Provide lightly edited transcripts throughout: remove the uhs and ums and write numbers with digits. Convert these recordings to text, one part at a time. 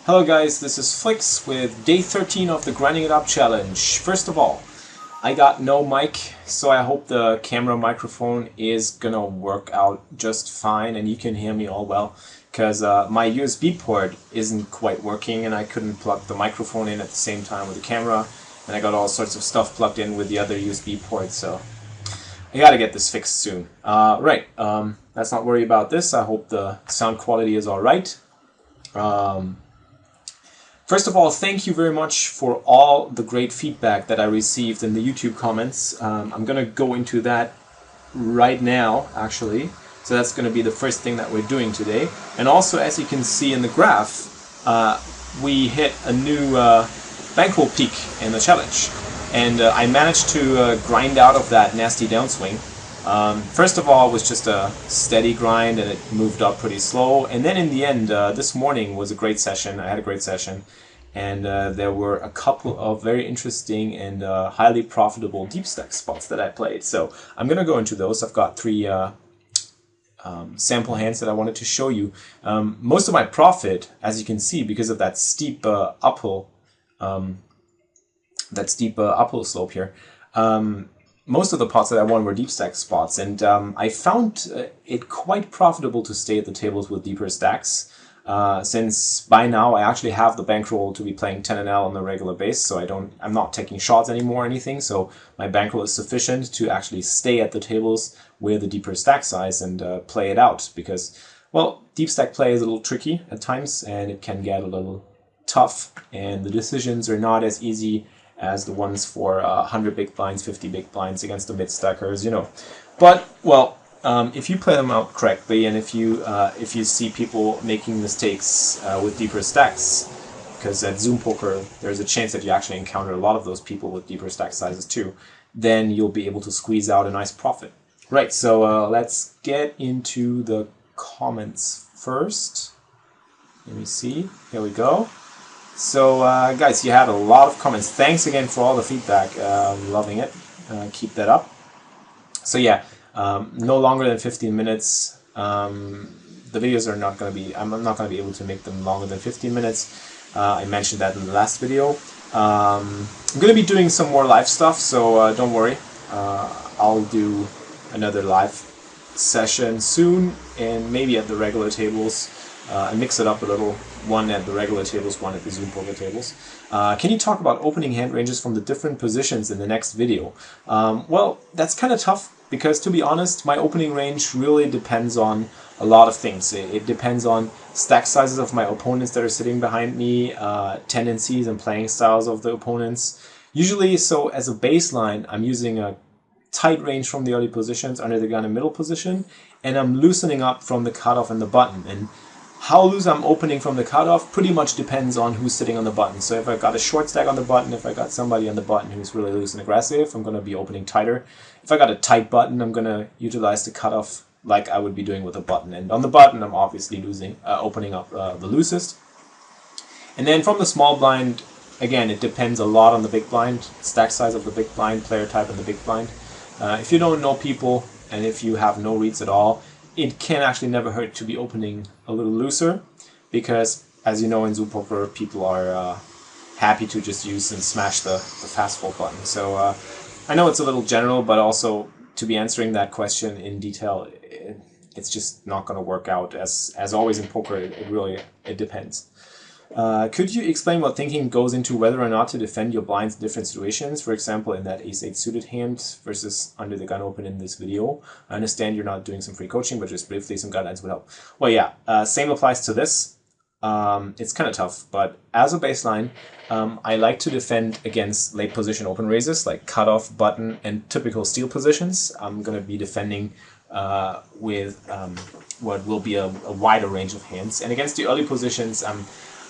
Hello guys, this is Flix with day 13 of the Grinding It Up challenge. First of all, I got no mic, so I hope the camera microphone is gonna work out just fine and you can hear me all well, because my USB port isn't quite working and I couldn't plug the microphone in at the same time with the camera, and I got all sorts of stuff plugged in with the other USB ports, so I gotta get this fixed soon. Let's not worry about this. I hope the sound quality is alright. First of all, thank you very much for all the great feedback that I received in the YouTube comments. I'm going to go into that right now, actually. So that's going to be the first thing that we're doing today. And also, as you can see in the graph, we hit a new bankroll peak in the challenge. And I managed to grind out of that nasty downswing. First of all, it was just a steady grind and it moved up pretty slow, and then in the end, this morning was a great session. I had a great session, and there were a couple of very interesting and highly profitable deep stack spots that I played. So I'm going to go into those. I've got three sample hands that I wanted to show you. Most of my profit, as you can see, because of that steep uphill slope here, most of the pots that I won were deep stack spots, and I found it quite profitable to stay at the tables with deeper stacks, since by now I actually have the bankroll to be playing 10NL on a regular base, so I'm not taking shots anymore or anything, so my bankroll is sufficient to actually stay at the tables with a deeper stack size and play it out, because, well, deep stack play is a little tricky at times, and it can get a little tough, and the decisions are not as easy as the ones for 100 big blinds, 50 big blinds against the mid stackers, you know. But, well, if you play them out correctly, and if you see people making mistakes with deeper stacks, because at Zoom Poker there's a chance that you actually encounter a lot of those people with deeper stack sizes too, then you'll be able to squeeze out a nice profit. Right, so let's get into the comments first. Let me see, here we go. So guys, you had a lot of comments. Thanks again for all the feedback. Loving it. Keep that up. So yeah, no longer than 15 minutes. The videos are not going to be, I'm not going to be able to make them longer than 15 minutes. I mentioned that in the last video. I'm going to be doing some more live stuff, so don't worry. I'll do another live session soon, and maybe at the regular tables. I mix it up a little, one at the regular tables, one at the Zoom Poker tables. Can you talk about opening hand ranges from the different positions in the next video? Well, that's kind of tough, because to be honest, my opening range really depends on a lot of things. It depends on stack sizes of my opponents that are sitting behind me, tendencies and playing styles of the opponents. Usually, so as a baseline, I'm using a tight range from the early positions, under the gun and middle position, and I'm loosening up from the cutoff and the button. And how loose I'm opening from the cutoff pretty much depends on who's sitting on the button. So if I've got a short stack on the button, if I got somebody on the button who's really loose and aggressive, I'm going to be opening tighter. If I got a tight button, I'm going to utilize the cutoff like I would be doing with a button. And on the button, I'm obviously opening up the loosest. And then from the small blind, again, it depends a lot on the big blind, stack size of the big blind, player type in the big blind. If you don't know people, and if you have no reads at all, it can actually never hurt to be opening a little looser, because, as you know, in Zoom Poker, people are happy to just use and smash the fast fold button. So I know it's a little general, but also to be answering that question in detail, it's just not going to work out. As always in poker, it depends. Could you explain what thinking goes into whether or not to defend your blinds in different situations? For example, in that ace-8 suited hand versus under the gun open in this video. I understand you're not doing some free coaching, but just briefly some guidelines would help. Well, yeah, same applies to this. It's kind of tough, but as a baseline, I like to defend against late position open raises, like cutoff, button, and typical steal positions. I'm going to be defending with what will be a wider range of hands. And against the early positions,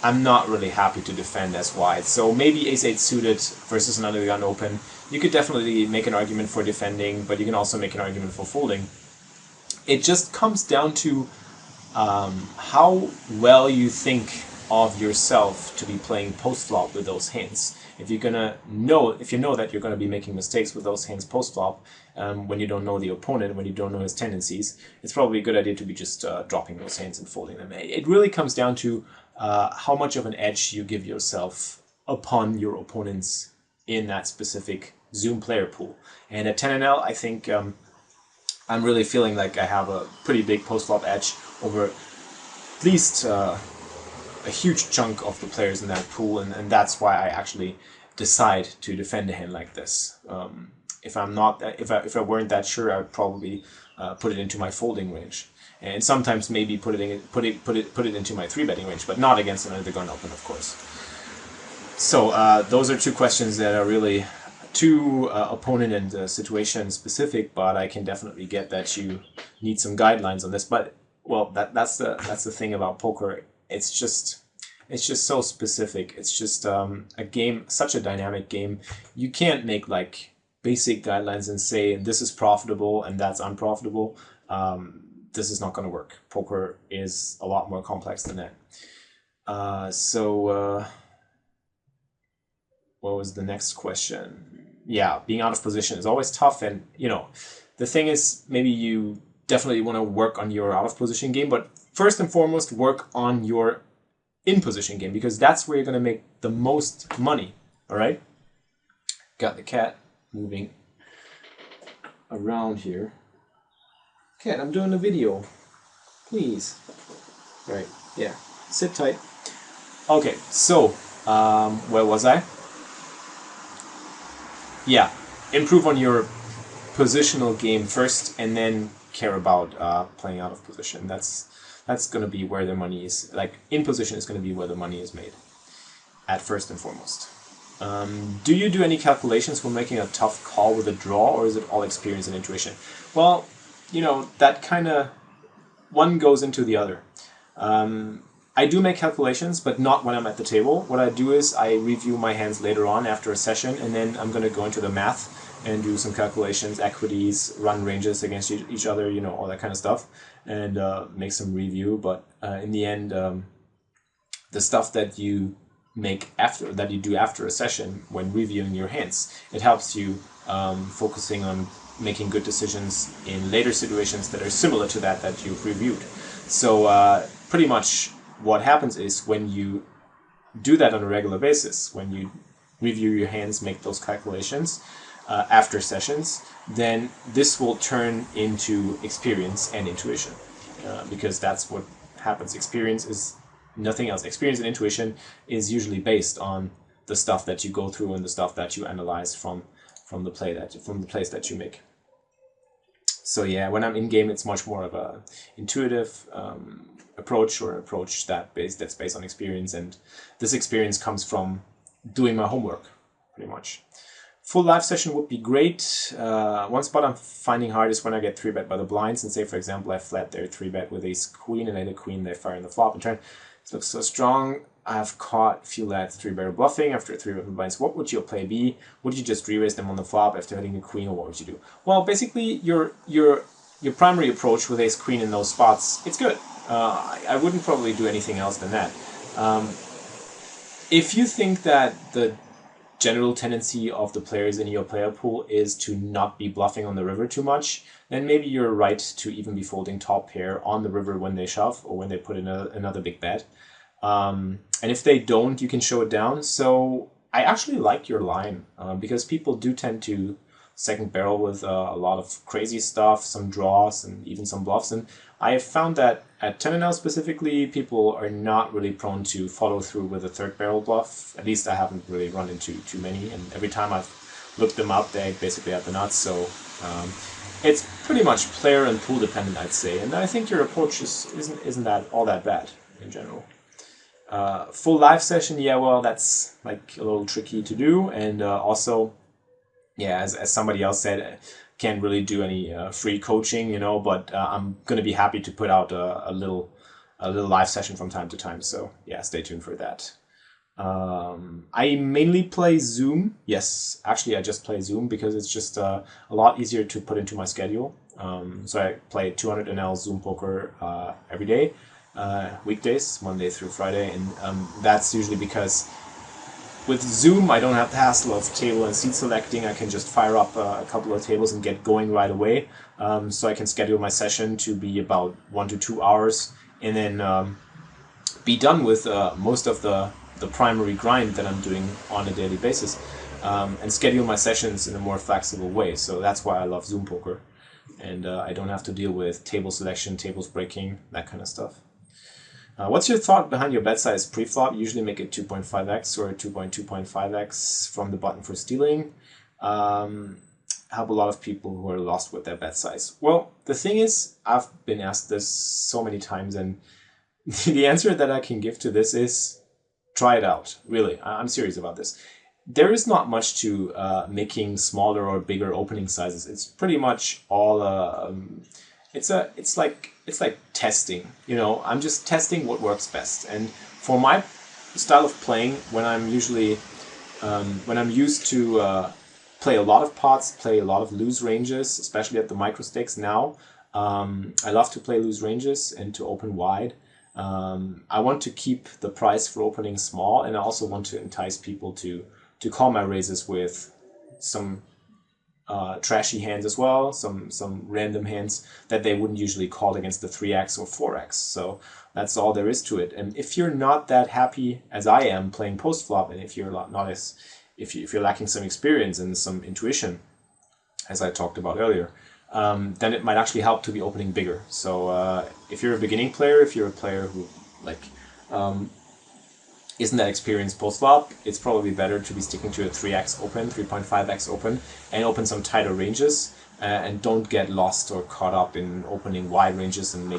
I'm not really happy to defend as wide. So maybe ace-8 suited versus another gun open, you could definitely make an argument for defending, but you can also make an argument for folding. It just comes down to how well you think of yourself to be playing post-flop with those hands. If you know that you're going to be making mistakes with those hands post-flop, when you don't know the opponent, when you don't know his tendencies, it's probably a good idea to be just dropping those hands and folding them. It really comes down to how much of an edge you give yourself upon your opponents in that specific Zoom player pool. And at 10NL, I think I'm really feeling like I have a pretty big post-flop edge over at least a huge chunk of the players in that pool, and that's why I actually decide to defend a hand like this. If I weren't that sure, I would probably put it into my folding range, and sometimes maybe put it into my 3-betting range, but not against another gun open, of course. So those are two questions that are really too opponent and situation specific, but I can definitely get that you need some guidelines on this. But well, that's the thing about poker. It's just so specific. It's just a game, such a dynamic game. You can't make like basic guidelines and say this is profitable and that's unprofitable. This is not going to work. Poker is a lot more complex than that. What was the next question? Yeah, being out of position is always tough, and you know, the thing is, maybe you definitely want to work on your out of position game, but first and foremost, work on your in position game, because that's where you're going to make the most money. All right, got the cat moving around here. Cat, I'm doing a video, please. Right, yeah, sit tight. Okay, so where was I? Yeah, improve on your positional game first, and then care about playing out of position. That's going to be where the money is. Like, in position is going to be where the money is made, at first and foremost. Do you do any calculations when making a tough call with a draw, or is it all experience and intuition? Well, you know, that kind of, one goes into the other. I do make calculations, but not when I'm at the table. What I do is I review my hands later on after a session, and then I'm going to go into the math and do some calculations, equities, run ranges against each other, you know, all that kind of stuff, and make some review. But in the end, the stuff that you do after a session when reviewing your hands, it helps you focusing on making good decisions in later situations that are similar to that you've reviewed. So pretty much what happens is, when you do that on a regular basis, when you review your hands, make those calculations after sessions, then this will turn into experience and intuition, because that's what happens. Experience is nothing else. Experience and intuition is usually based on the stuff that you go through and the stuff that you analyze from the plays that you make. So yeah, when I'm in game, it's much more of a intuitive approach, or an approach that's based on experience, and this experience comes from doing my homework, pretty much. Full live session would be great. One spot I'm finding hard is when I get 3-bet by the blinds, and say, for example, I flat their 3-bet with ace queen, and I hit a queen, they fire in the flop and turn. This looks so strong. I've caught a few lads 3-better bluffing after a 3-bet with blinds. What would your play be? Would you just re-raise them on the flop after hitting the queen, or what would you do? Well, basically, your primary approach with ace queen in those spots, it's good. I wouldn't probably do anything else than that. If you think that the general tendency of the players in your player pool is to not be bluffing on the river too much, then maybe you're right to even be folding top pair on the river when they shove, or when they put in another big bet. And if they don't, you can show it down. So I actually like your line, because people do tend to second barrel with a lot of crazy stuff, some draws and even some bluffs. And I have found that at 10NL specifically, people are not really prone to follow through with a third barrel bluff. At least I haven't really run into too many. And every time I've looked them up, they basically have the nuts. So it's pretty much player and pool dependent, I'd say. And I think your approach isn't that all that bad in general. Full live session, yeah, well, that's like a little tricky to do. And also, yeah, as somebody else said, can't really do any free coaching, you know, but I'm going to be happy to put out a little live session from time to time. So yeah, stay tuned for that. I mainly play Zoom. Yes, actually I just play Zoom because it's just a lot easier to put into my schedule. So I play 200 NL Zoom poker every day, weekdays, Monday through Friday. And that's usually because with Zoom, I don't have the hassle of table and seat selecting. I can just fire up a couple of tables and get going right away. So I can schedule my session to be about 1 to 2 hours, and then be done with most of the primary grind that I'm doing on a daily basis, and schedule my sessions in a more flexible way. So that's why I love Zoom Poker, and I don't have to deal with table selection, tables breaking, that kind of stuff. What's your thought behind your bet size pre-flop? Usually make it 2.5x or 2.5x from the button for stealing. Help a lot of people who are lost with their bet size. Well, the thing is, I've been asked this so many times, and the answer that I can give to this is try it out. Really, I'm serious about this. There is not much to making smaller or bigger opening sizes. It's pretty much all it's like testing. You know, I'm just testing what works best. And for my style of playing, when I'm usually when I'm used to play a lot of pots, play a lot of loose ranges, especially at the micro stakes now. I love to play loose ranges and to open wide. I want to keep the price for opening small, and I also want to entice people to call my raises with some trashy hands as well, some random hands that they wouldn't usually call against the 3x or 4x. So that's all there is to it. And if you're not that happy as I am playing post flop, and if you're not as if you're lacking some experience and some intuition, as I talked about earlier, then it might actually help to be opening bigger. So if you're a beginning player, if you're a player who isn't that experienced post-flop, it's probably better to be sticking to a 3x open, 3.5x open, and open some tighter ranges, and don't get lost or caught up in opening wide ranges and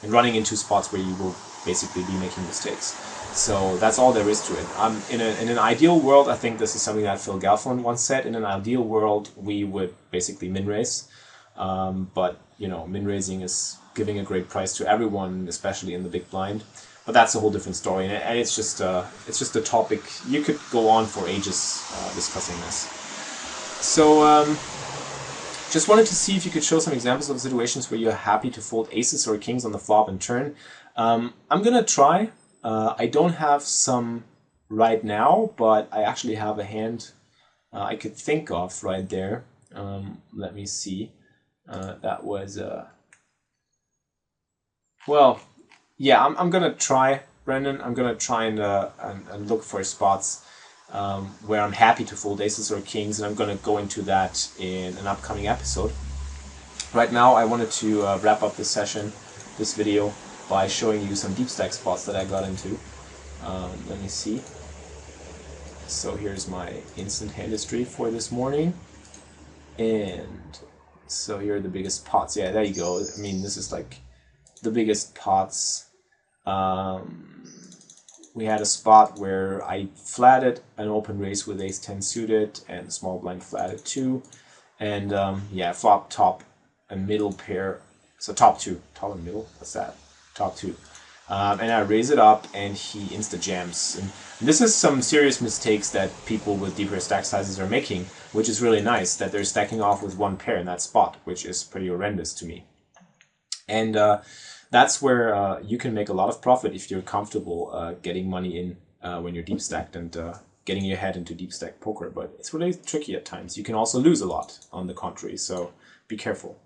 running into spots where you will basically be making mistakes. So that's all there is to it. In an ideal world, I think this is something that Phil Gelfand once said. In an ideal world, we would basically min raise, but you know, min raising is giving a great price to everyone, especially in the big blind. But that's a whole different story, and it's just a topic you could go on for ages discussing this. So just wanted to see if you could show some examples of situations where you're happy to fold aces or kings on the flop and turn. I'm gonna try. I don't have some right now, but I actually have a hand I could think of right there. Let me see. That was well. Yeah, I'm gonna try, Brendan. I'm gonna try and look for spots where I'm happy to fold aces or kings, and I'm gonna go into that in an upcoming episode. Right now, I wanted to wrap up this session, this video, by showing you some deep stack spots that I got into. Let me see. So here's my instant hand history for this morning, and so here are the biggest pots. Yeah, there you go. I mean, this is like the biggest pots. We had a spot where I flatted an open raise with ace-10 suited and small blind flatted 2, and yeah, flop top and middle pair, so top 2, top and middle, what's that? Top 2. And I raise it up and he insta jams. And this is some serious mistakes that people with deeper stack sizes are making, which is really nice, that they're stacking off with one pair in that spot, which is pretty horrendous to me. And that's where you can make a lot of profit if you're comfortable getting money in when you're deep stacked and getting your head into deep stack poker. But it's really tricky at times. You can also lose a lot on the contrary, so be careful.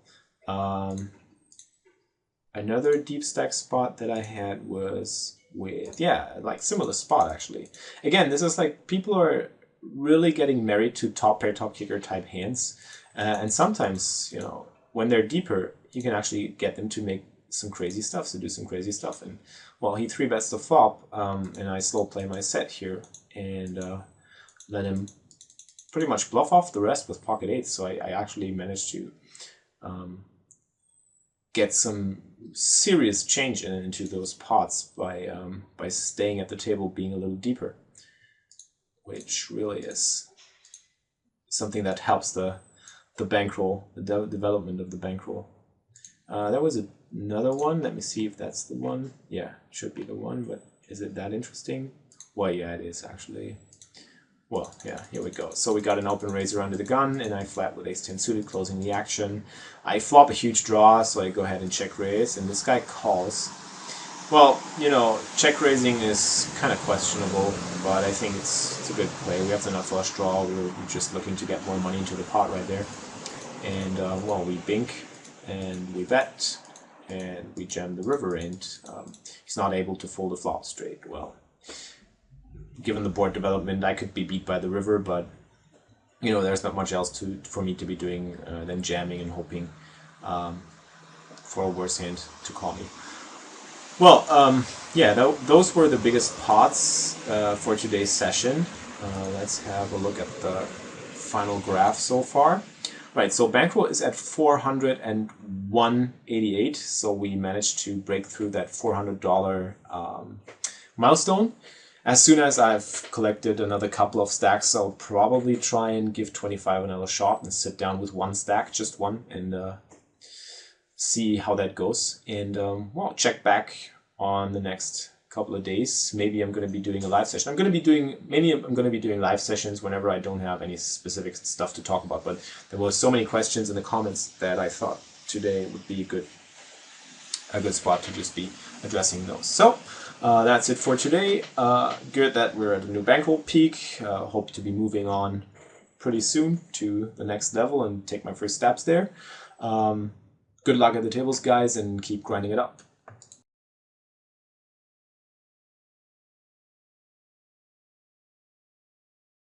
Another deep stack spot that I had was with, yeah, like similar spot actually. Again, this is like people are really getting married to top pair, top kicker type hands. And sometimes, you know, when they're deeper, you can actually get them to make some crazy stuff, to do some crazy stuff. And well, he 3-bets the flop, and I slow play my set here and let him pretty much bluff off the rest with pocket eights. So I actually managed to get some serious change into those pots by staying at the table, being a little deeper, which really is something that helps the bankroll, the development of the bankroll. There was another one. Let me see if that's the one. Yeah, should be the one, but is it that interesting? Well, yeah, it is actually. Well, yeah, here we go. So we got an open raiser under the gun, and I flat with ace-10 suited, closing the action. I flop a huge draw, so I go ahead and check raise, and this guy calls. Well, you know, check raising is kind of questionable, but I think it's a good play. We have the nut flush draw. We're just looking to get more money into the pot right there. And, well, we bink, and we bet, and we jam the river, and he's not able to fold a flop straight. Well, given the board development, I could be beat by the river, but you know, there's not much else for me to be doing than jamming and hoping for a worse hand to call me. Well, yeah, those were the biggest pots for today's session. Let's have a look at the final graph so far. Right, so Bankroll is at 401.88, so we managed to break through that $400 milestone. As soon as I've collected another couple of stacks, I'll probably try and give 25 another shot and sit down with one stack, just one, and see how that goes. And well, check back on the next couple of days. Maybe I'm going to be doing a live session. I'm going to be doing live sessions whenever I don't have any specific stuff to talk about. But there were so many questions in the comments that I thought today would be a good spot to just be addressing those. So that's it for today. Good that we're at a new Bankroll peak. Hope to be moving on pretty soon to the next level and take my first steps there. Good luck at the tables, guys, and keep grinding it up.